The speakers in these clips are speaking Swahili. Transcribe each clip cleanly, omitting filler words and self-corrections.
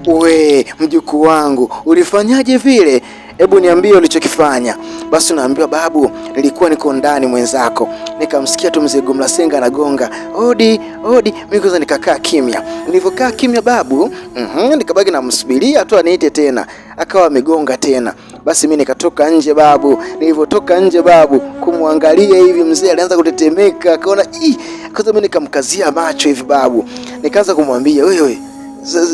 We mjukuu wangu, ulifanyaje vile? Hebu niambie ulichokifanya. Basi naambiwa babu, nilikuwa niko ndani mwenzako, nikamsikia tu mzee Gumlasenga anagonga odi odi. Mimi kwanza nikakaa kimya. Nilivyokaa kimya babu, nikabaki namsubiria tu aniite tena, akawa amegonga tena. Basi mimi nikatoka nje babu. Nilivyotoka nje babu, kumwangalia hivi mzee alianza kutetemeka, akaona kwanza mimi nikamkazia macho hivi babu, nikaanza kumwambia wewe,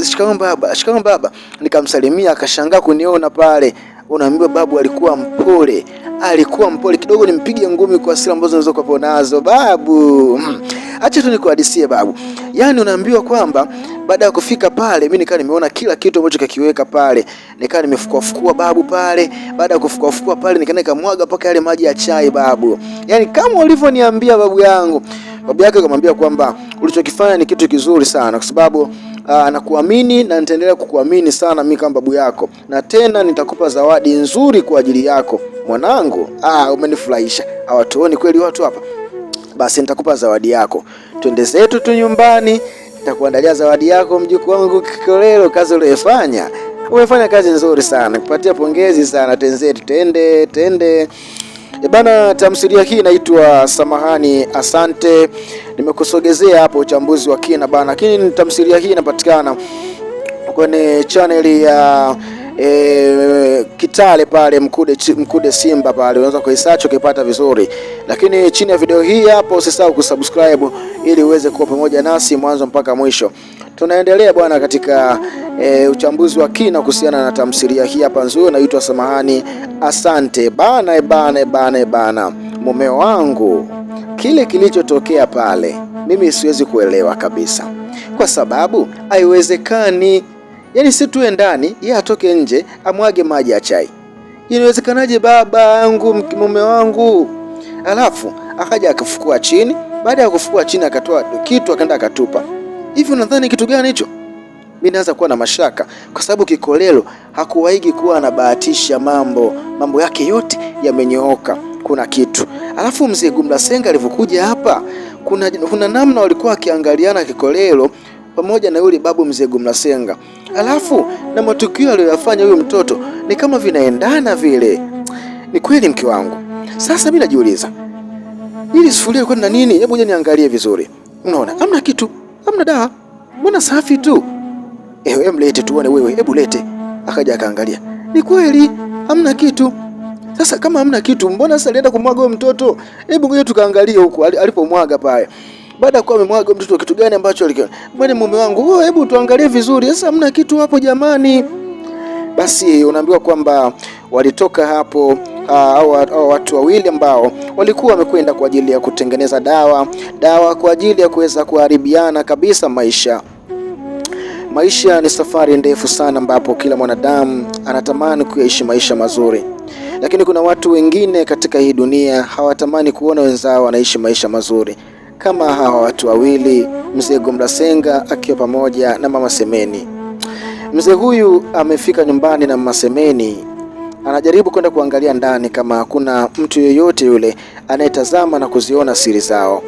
shikamoo baba, shikamoo baba. Nikamsalimia, akashangaa kuniona pale. Unaambiwa babu alikuwa mpole, kidogo. Nimpige ngumi kwa hasira ambazo unaweza kuwa nazo babu. Acha tu nikuhadisie babu. Yaani unaambiwa kwamba baada ya kufika pale, mimi nikaa nimeona kila kitu ambacho kakiweka pale. Nikaa nimefukua babu pale. Baada ya kufukua pale, nikamwaga mpaka yale maji ya chai babu. Yaani kama ulivyoniambia babu yangu. Babu yake akamwambia kwamba ulichokifanya ni kitu kizuri sana, kwa sababu nakuamini na nitaendelea kukuamini sana mimi kama babu yako, na tena nitakupa zawadi nzuri kwa ajili yako mwanangu. Umenifurahisha. Hawatuoni kweli watu hapa? Basi nitakupa zawadi yako, twende zetu tu nyumbani, nitakuandalia zawadi yako mjukuu wangu Kikolelo. Kazi uliyofanya, umefanya kazi nzuri sana, kupatia pongezi sana. Tenzetu, tende. Bana, tamthilia hii inaitwa Samahani Asante. Nimekusogezea hapo uchambuzi wa kina bana, lakini tamthilia hii inapatikana kwenye channel ya Kitale pale Mkude Simba pale, unaweza kuisearch ukipata vizuri. Lakini chini ya video hii hapo usisahau kusubscribe ili uweze kuwa pamoja nasi mwanzo mpaka mwisho. Tunaendelea bwana katika uchambuzi wa kina kuhusiana na tamthilia hii hapa nzuri inaitwa Samahani Asante. Bana, mume wangu, kile kilichotokea pale mimi siwezi kuelewa kabisa, kwa sababu haiwezekani. Yaani si tuwe ndani, yeye atoke nje amwage maji ya chai. Inawezekanaje baba yangu, mume wangu? Alafu akaja akafukua chini. Baada ya kufukua chini akatoa kitu akaenda akatupa. Hivi unadhani kitu gani hicho? Mimi naanza kuwa na mashaka, kwa sababu Kikolelo hakuwaigi kuwa anabahatisha mambo yake yote yamenyooka. Kuna kitu. Alafu mzee Gumlasenga alivyokuja hapa, kuna namna walikuwa akiangaliana Kikolelo pamoja na yule babu mzee Gumlasenga. Alafu na matukio aliyoyafanya huyo mtoto ni kama vinaendana vile. Ni kweli mke wangu. Sasa mimi najiuliza, hili sufuria liko na nini? Hebu niangalie vizuri. Unaona? Hamna kitu. Hamna dawa. Mbona safi tu? Hebu mlete tuone wewe. Hebu lete. Akaja akaangalia. Ni kweli hamna kitu. Sasa kama hamna kitu, mbona sasa alienda kumwaga huyo mtoto? Hebu ngoja tukaangalie huko alipomwaga pale. Baada ya kuwa amemwaga mtoto, kitu gani ambacho alikiona? Bwana mume wangu, hebu tuangalie vizuri. Sasa hamna kitu hapo jamani. Basi unaambiwa kwamba walitoka hapo watu wawili ambao walikuwa wamekwenda kwa ajili ya kutengeneza dawa kwa ajili ya kuweza kuharibiana kabisa maisha. Maisha ni safari ndefu sana, ambapo kila mwanadamu anatamani kuishi maisha mazuri, lakini kuna watu wengine katika hii dunia hawatamani kuona wenzao wanaishi maisha mazuri, kama hawa watu wawili, mzee Gumlasenga akiwa pamoja na mama Semeni. Mzee huyu amefika nyumbani na mama Semeni anajaribu kwenda kuangalia ndani kama hakuna mtu yeyote yule anayetazama na kuziona siri zao.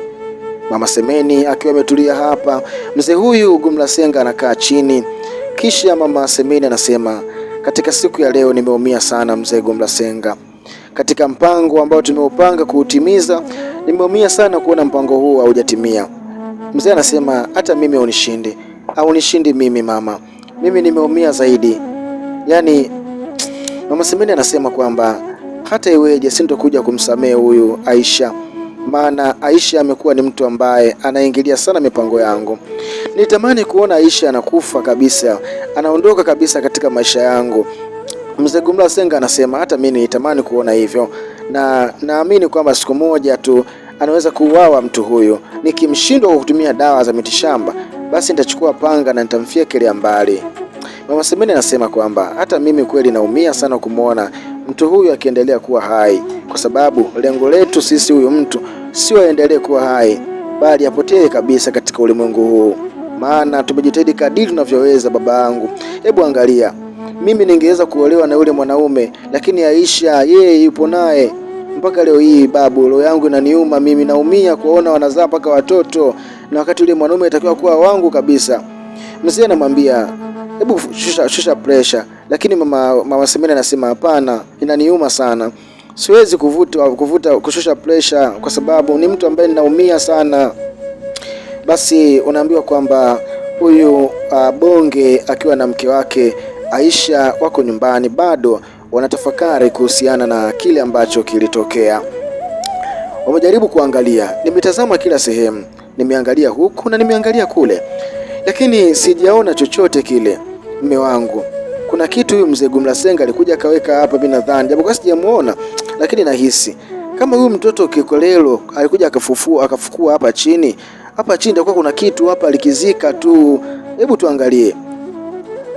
Mama Semeni akiwa ametulia hapa, mzee huyu Gumlasenga anakaa chini. Kisha mama Semeni anasema, katika siku ya leo nimeumia sana mzee Gumlasenga. Katika mpango ambao tumeupanga kuutimiza, nimeumia sana kuona mpango huu haujatimia. Mzee anasema, hata mimi unishindi mimi mama. Mimi nimeumia zaidi. Yaani mama Semeni anasema kwamba hata iweje sintokuja kumsamehe huyu Aisha, maana Aisha amekuwa ni mtu ambaye anaingilia sana mipango yangu. Nitamani kuona Aisha anakufa kabisa, anaondoka kabisa katika maisha yangu. Mzee Gumlasenga anasema hata mimi nitamani kuona hivyo, na naamini kwamba siku moja tu anaweza kuuawa mtu huyu. Nikimshindwa kwa kutumia dawa za mitishamba, basi nitachukua panga na nitamfyekelea mbali. Mama Semeni anasema kwamba hata mimi kweli naumia sana kumwona mtu huyu akiendelea kuwa hai, kwa sababu lengo letu sisi huyu mtu sio aendelee kuwa hai, bali apotee kabisa katika ulimwengu huu. Maana tumejitahidi kadiri tunavyoweza baba yangu. Hebu angalia, mimi ningeweza kuolewa na yule mwanaume, lakini Aisha yeye yupo naye mpaka leo hii. Babu, roho yangu inaniuma, mimi naumia kuona wanazaa mpaka watoto, na wakati yule mwanaume atakiwa kuwa wangu kabisa. Mzee anamwambia, hebu shusha pressure. Lakini mama Semeni anasema hapana, inaniuma sana, siwezi kushusha pressure kwa sababu ni mtu ambaye ninaumia sana. Basi unaambiwa kwamba huyu Bonge akiwa na mke wake Aisha wako nyumbani, bado wanatafakari kuhusiana na kile ambacho kilitokea. Wamejaribu kuangalia, nimetazama kila sehemu, nimeangalia huku na nimeangalia kule, lakini sijaona chochote kile. Mume wangu, kuna kitu huyu mzee Gumlasenga alikuja akaweka hapa, mimi nadhani, japokuwa sijamuona, lakini nahisi kama huyu mtoto Kikolelo alikuja akafukua hapa chini ndio kuna kitu hapa alikizika tu, hebu tuangalie.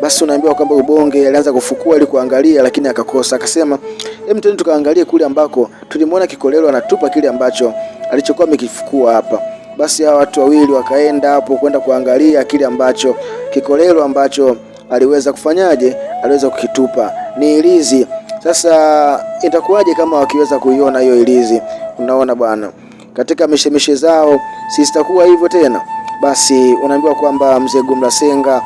Basi unaambiwa kwamba Ubonge alianza kufukua ili kuangalia, lakini akakosa. Akasema hebu twende tukaangalie kule ambako tulimwona Kikolelo anatupa kile ambacho alichokuwa amekifukua hapa. Basi hao watu wawili wakaenda hapo kwenda kuangalia kile ambacho Kikolelo ambacho aliweza kufanyaje, aliweza kukitupa, ni ilizi. Sasa itakuwaje kama wakiweza kuiona hiyo ilizi? Unaona bwana, katika mishemishe zao si sitakuwa hivyo tena. Basi unaambiwa kwamba mzee Gumlasenga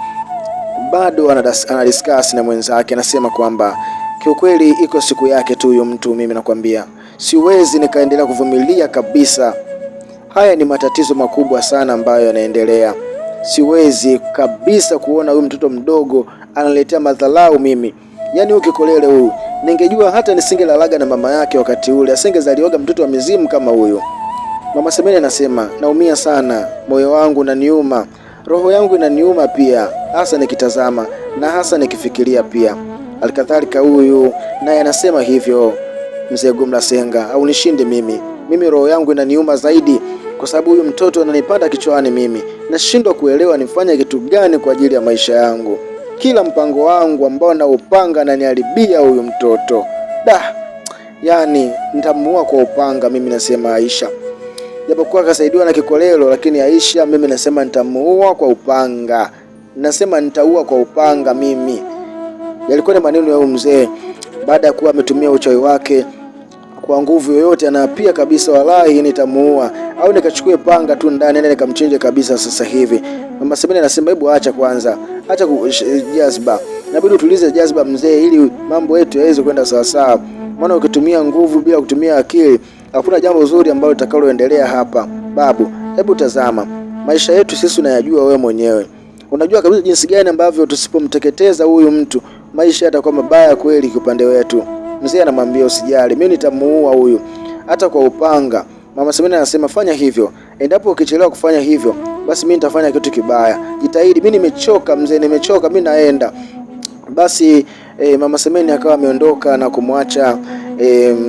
bado anadiscuss na mwenzake, anasema kwamba kiukweli iko siku yake tu huyo mtu. Mimi nakwambia siwezi nikaendelea kuvumilia kabisa, haya ni matatizo makubwa sana ambayo yanaendelea. Siwezi kabisa kuona huyu mtoto mdogo analetea madharau mimi. Yaani huyu Kikolele huyu, ningejua hata nisingelalaga na mama yake wakati ule, asingezalioga mtoto wa mizimu kama huyo. Mama Semeni anasema naumia sana, moyo wangu unaniuma, roho yangu inaniuma pia, hasa nikitazama na hasa nikifikiria pia. Alikadhalika huyu naye anasema hivyo, mzee Gumlasenga, au nishinde mimi roho yangu inaniuma zaidi, kwa sababu huyu mtoto ananipanda kichwani. Mimi nashindwa kuelewa nifanye kitu gani kwa ajili ya maisha yangu. Kila mpango wangu ambao naupanga ananiharibia huyu mtoto. Yani nitamuua kwa upanga, mimi nasema Aisha. Japokuwa akasaidiwa na Kikolelo, lakini Aisha mimi nasema nitamuua kwa upanga. Nasema nitaua kwa upanga mimi. Yalikuwa ni maneno ya huyu mzee baada ya kuwa ametumia uchawi wake kwa nguvu yoyote, anapia kabisa, wallahi nitamuua au nikachukue panga tu ndani nene nikamchinje kabisa sasa hivi. Mama Semeni anasema hebu acha kwanza, acha jazba, inabidi utulize jazba mzee, ili mambo yetu yaweze kwenda sawa sawa. Maana ukitumia nguvu bila kutumia akili, hakuna jambo zuri ambalo litakaloendelea hapa. Babu, hebu tazama maisha yetu sisi, unayajua wewe mwenyewe. Unajua kabisa jinsi gani ambavyo tusipomteketeza huyu mtu maisha yatakuwa mabaya kweli kwa upande wetu. Mzee anamwambia usijali, mimi nitamuua huyu hata kwa upanga. Mama Semeni anasema fanya hivyo, endapo ukichelewa kufanya hivyo basi mimi nitafanya kitu kibaya. Jitahidi, mimi nimechoka mzee, nimechoka, mimi naenda. Basi Mama Semeni akawa ameondoka na kumwacha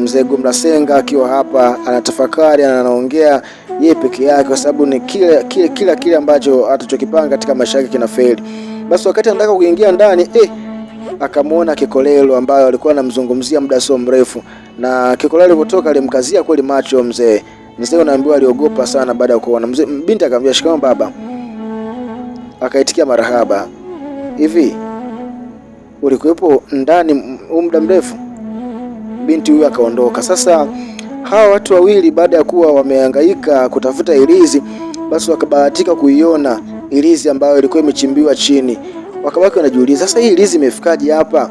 mzee Gumlasenga akiwa hapa anatafakari, anaongea yeye peke yake, kwa sababu ni kile ambacho atachokipanga katika maisha yake kinafeli. Basi wakati anataka kuingia ndani akamwona Kikolelo ambaye alikuwa anamzungumzia muda sio mrefu, na Kikolelo alipotoka alimkazia kweli macho mzee. Mzee unaambiwa aliogopa sana baada ya kuona mzee. Binti akamwambia shikamoo baba, akaitikia marahaba. Hivi ulikuwepo ndani muda mrefu? Binti huyu akaondoka. Sasa hawa watu wawili baada ya kuwa wamehangaika kutafuta ilizi, basi wakabahatika kuiona ilizi ambayo ilikuwa imechimbiwa chini. Wakabaki wanajiuliza, sasa hii ilizi imefikaje hapa?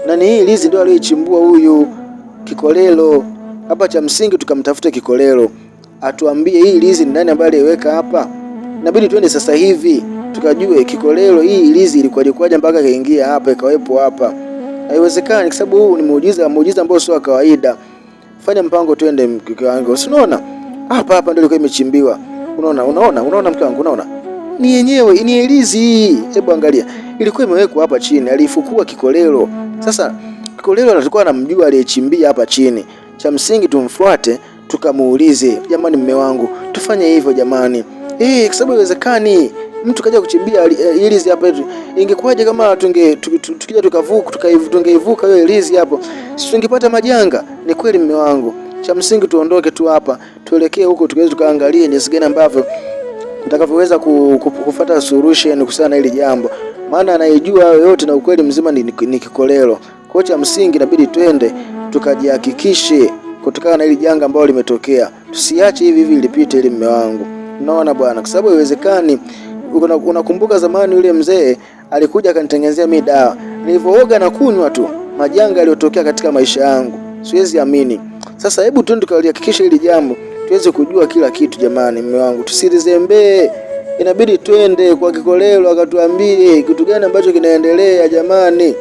Na ni hii ilizi ndio aliyochimbua huyu Kikolelo. Hapa cha msingi tukamtafuta Kikolelo atuambie hii ilizi ni nani ambaye aliweka hapa. Inabidi twende sasa hivi tukajue Kikolelo hii ilizi ilikuwaje mpaka kaingia hapa ikawepo hapa. Haiwezekani, kwa sababu huu ni muujiza ambao sio kawaida. Fanya mpango twende mke wangu. Unaona? Hapa ndio ilikuwa imechimbiwa. Unaona mke wangu, unaona? Ni yenyewe, ni ilizi hii. Hebu angalia. Ilikuwa imewekwa hapa chini, alifukua Kikolelo. Sasa Kikolelo alikuwa anamjua aliyechimbia hapa chini. Cha msingi tumfuate tukamuulize, jamani mume wangu, tufanye hivyo jamani. Kwa sababu haiwezekani mtu kaja kuchimbia ilizi hapa. Ingekuwaje kama tukija tungeivuka hiyo ilizi hapo? Si tungepata majanga? Ni kweli mume wangu. Cha msingi tuondoke tu hapa, tuelekee huko tukaweza tukaangalie jinsi gani ambavyo tutakavyoweza kufuata solution kuhusiana na hili jambo. Maana anaijua yote na ukweli mzima ni Kikolelo. Kwa cha msingi inabidi twende tukajihakikishe kutokana na hili janga ambalo limetokea. Tusiache hivi lipite ili mume wangu. Unaona bwana, kwa sababu haiwezekani. Unakumbuka zamani yule mzee alikuja akanitengenezea mimi dawa. Nilivyooga na kunywa tu, majanga yaliyotokea katika maisha yangu siwezi amini. Sasa hebu twende tukalihakikisha hili jambo, tuweze kujua kila kitu jamani. Mume wangu, tusilizembee, inabidi twende kwa Kikolelo akatuambie kitu gani ambacho kinaendelea jamani,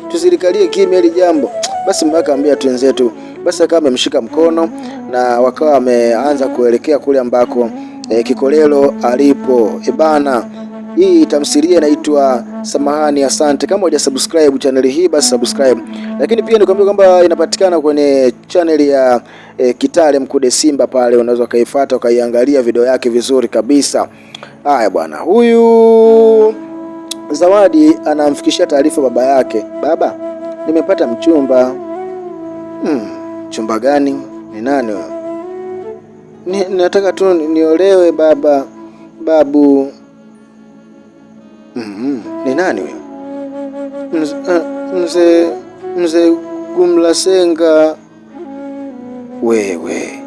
tusilikalie kimya hili jambo. Basi mume akaambia twenzetu. Basi akawa amemshika mkono na wakawa wameanza kuelekea kule ambako Kikolelo alipo. Bana, hii tamthilia inaitwa Samahani Asante. Kama hujasubscribe channel hii basi subscribe. Lakini pia nikwambia kwamba inapatikana kwenye channel ya Kitale Mkude Simba, pale unaweza kaifuata ukaiangalia video yake vizuri kabisa. Haya bwana, huyu Zawadi anamfikishia taarifa baba yake. Baba, nimepata mchumba. Mchumba gani? Ni nani wewe? Nataka tu niolewe baba. Babu. Ni nani wewe? Mzee Gumlasenga. Wewe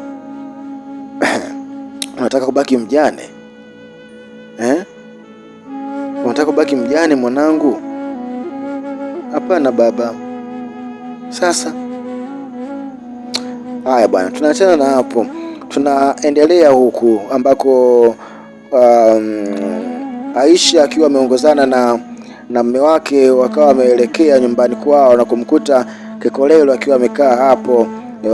unataka kubaki mjane unataka kubaki mjane mwanangu? Hapana baba. Sasa haya bwana, tunaachana na hapo, tunaendelea huku ambako Aisha akiwa ameongozana na mume wake wakawa wameelekea nyumbani kwao na kumkuta Kikolelo akiwa amekaa hapo.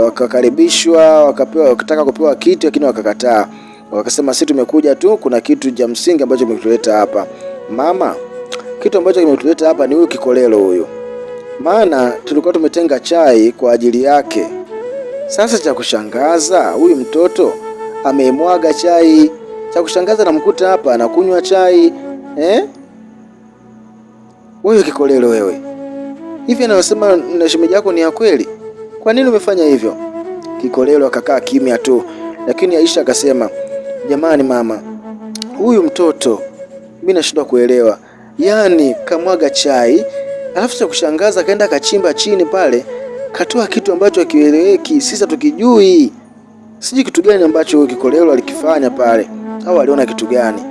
Wakakaribishwa, wakataka kupewa kiti lakini wakakataa. Wakasema sisi tumekuja tu, kuna kitu cha msingi ambacho kimetuleta hapa. Mama, kitu ambacho kimetuleta hapa ni huyu Kikolelo huyu, maana tulikuwa tumetenga chai kwa ajili yake. Sasa cha kushangaza, huyu mtoto ameimwaga chai. Cha kushangaza, namkuta hapa anakunywa chai. Wewe Kikolelo wewe, hivi anayosema na shemeji yako ni ya kweli? Kwa nini umefanya hivyo? Kikolelo akakaa kimya tu, lakini Aisha akasema, jamani mama, huyu mtoto mimi nashindwa kuelewa. Yaani kamwaga chai, alafu cha kushangaza kaenda kachimba chini pale, katoa kitu ambacho hakieleweki, sisi tukijui. Sijui kitu gani ambacho Kikolelo alikifanya pale, au aliona kitu gani?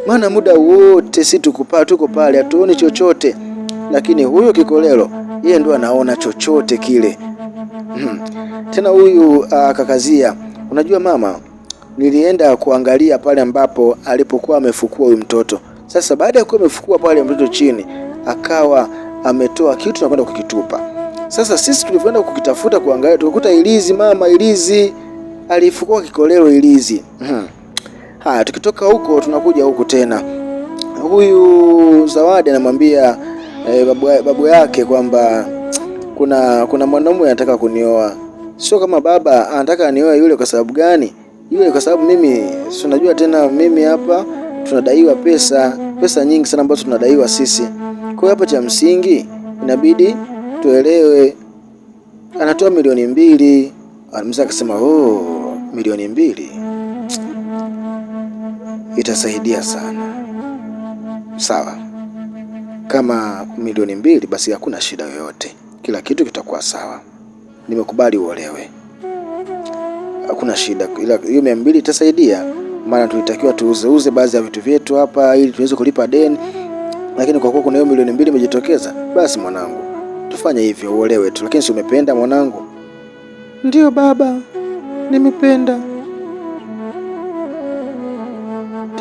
Maana muda wote sisi tuko pale hatuoni chochote, lakini huyo Kikolelo yeye ndo anaona chochote kile. Tena huyu kakazia, unajua mama, nilienda kuangalia pale ambapo alipokuwa amefukua huyu mtoto. Sasa baada ya kuwa amefukua pale mtoto chini, akawa ametoa kitu na kwenda kukitupa. Sasa sisi tulipoenda kukitafuta kuangalia, tukakuta ilizi. Mama, ilizi alifukua Kikolelo ilizi. Haya, tukitoka huko tunakuja huku tena. Huyu Zawadi anamwambia babu yake kwamba kuna mwanamume anataka kunioa. Sio kama baba anataka anioe yule. Kwa sababu gani? Yule kwa sababu mimi, si unajua tena mimi hapa tunadaiwa pesa nyingi sana ambazo tunadaiwa sisi. Kwa hiyo hapa cha msingi inabidi tuelewe. Anatoa milioni 2. Mzee akasema, milioni 2 itasaidia sana. Sawa, kama milioni 2 basi hakuna shida yoyote, kila kitu kitakuwa sawa, nimekubali uolewe, hakuna shida. Ila hiyo 200 itasaidia, maana tulitakiwa tuuze baadhi ya vitu vyetu hapa ili tuweze kulipa deni, lakini kwa kuwa kuna hiyo milioni 2 imejitokeza, basi mwanangu tufanye hivyo, uolewe tu. Lakini si umependa mwanangu? Ndiyo baba, nimependa.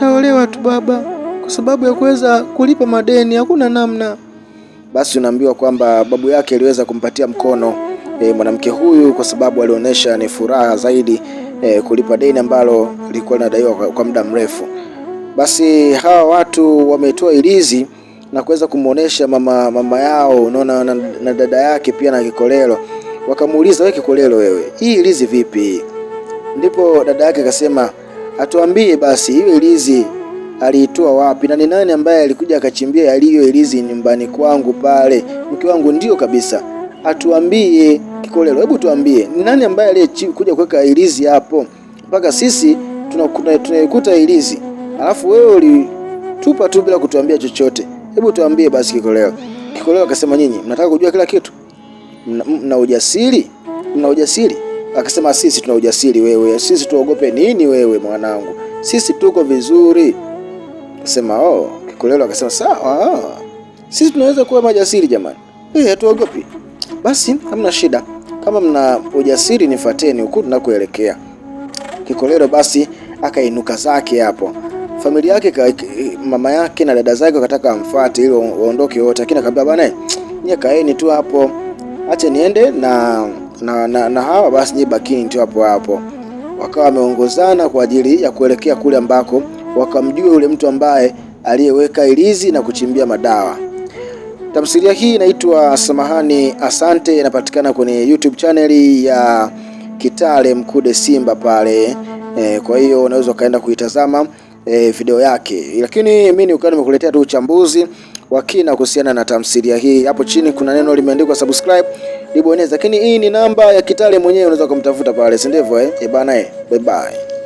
Taolewa tu baba, kwa sababu ya kuweza kulipa madeni, hakuna namna. Basi unaambiwa kwamba babu yake aliweza kumpatia mkono mwanamke huyu kwa sababu alionyesha ni furaha zaidi kulipa deni ambalo lilikuwa linadaiwa kwa muda mrefu. Basi hawa watu wametoa ilizi na kuweza kumuonesha mama yao, unaona, na dada yake pia na Kikolelo. Wakamuuliza, wewe Kikolelo wewe, hii ilizi vipi? Ndipo dada yake akasema, atuambie basi hiyo ilizi aliitoa wapi na ni nani ambaye alikuja akachimbia hiyo ilizi nyumbani kwangu pale. Mke wangu ndio kabisa, atuambie Kikolelo, hebu tuambie ni nani ambaye aliyekuja kuweka ilizi hapo mpaka sisi tunaikuta ilizi, alafu wewe ulitupa tu bila kutuambia chochote. Hebu tuambie basi Kikolelo. Kikolelo akasema, nyinyi mnataka kujua kila kitu? Mna ujasiri? Mna ujasiri? Akasema, sisi tuna ujasiri. Wewe sisi tuogope nini wewe mwanangu? Sisi tuko vizuri. Akasema, Kikolelo akasema sawa, sisi tunaweza kuwa majasiri jamani, hatuogopi. Basi hamna shida, kama mna ujasiri nifuateni huku tunakoelekea. Kikolelo basi akainuka zake hapo. Familia yake, mama yake na dada zake wakataka amfuate ili waondoke wote, lakini akamwambia bwana, nyie kaeni tu hapo, acha niende na hawa, basi nyie bakini tu hapo hapo. Wakawa wameongozana kwa ajili ya kuelekea kule ambako wakamjua yule mtu ambaye aliyeweka ilizi na kuchimbia madawa. Tamthilia hii inaitwa Samahani Asante, inapatikana kwenye YouTube channel ya Kitale Mkude Simba pale. Kwa hiyo unaweza kaenda kuitazama video yake, lakini mimi nimekuletea tu uchambuzi wa kina kuhusiana na tamthilia hii. Hapo chini kuna neno limeandikwa subscribe, libonyeza. Lakini hii ni namba ya Kitale mwenyewe, unaweza kumtafuta pale, si ndivyo? Bye bye.